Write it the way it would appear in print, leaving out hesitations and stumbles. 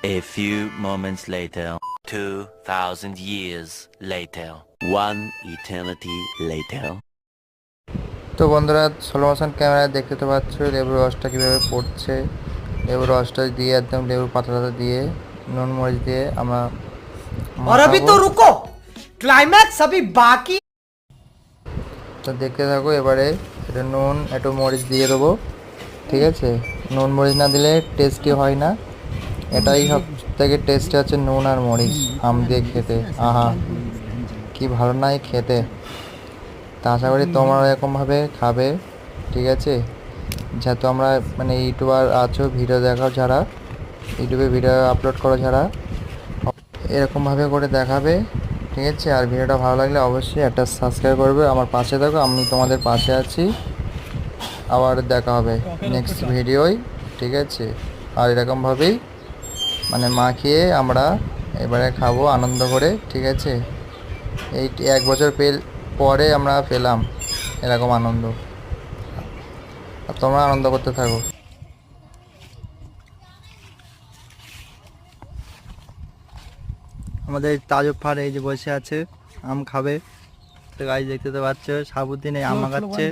A few moments later, 2000 years later, one eternity later. তো বন্ধুরা, slow motion ক্যামেরায় দেখতে তো পাচ্ছ লেবুর রসটা কীভাবে পড়ছে। লেবুর রসটা দিয়ে একদম লেবুর পাতা দিয়ে নুন মরিচ দিয়ে আমরা और अभी মাখাবো। तो रुको, क्लाइमैक्स अभी बाकी। তো দেখতে থাকো। এবারে এটা নুন একটু মরিচ দিয়ে দেবো, ঠিক আছে। নুন মরিচ না দিলে টেস্টি হয় না। এটাই সব থেকে টেস্টি হচ্ছে নুন আর মরিচ আম দিয়ে খেতে। আহা, কি ভালো নাই খেতে। তা আশা করি তোমরা এরকমভাবে খাবে, ঠিক আছে। যেহেতু আমরা মানে ইউটিউবার আছো, ভিডিও দেখাও যারা, ইউটিউবে ভিডিও আপলোড করো যারা, এরকমভাবে করে দেখাবে, ঠিক আছে। আর ভিডিওটা ভালো লাগলে অবশ্যই একটা সাবস্ক্রাইব করবে, আমার পাশে থাকো, আমি তোমাদের পাশে আছি। আবার দেখা হবে নেক্সট ভিডিওয়, ঠিক আছে। আর এরকমভাবেই মানে মাখিয়ে আমরা এবারে খাবো আনন্দ করে, ঠিক আছে। এই 1 বছর পরে আমরা পেলাম এরকম আনন্দ। আর তোমরা আনন্দ করতে থাকো। আমাদের তাজব ফার এই যে বসে আছে, আম খাবে। তো গাছ দেখতে তো পাচ্ছ, সাবুদ্দিন এই আম মাখাচ্ছে।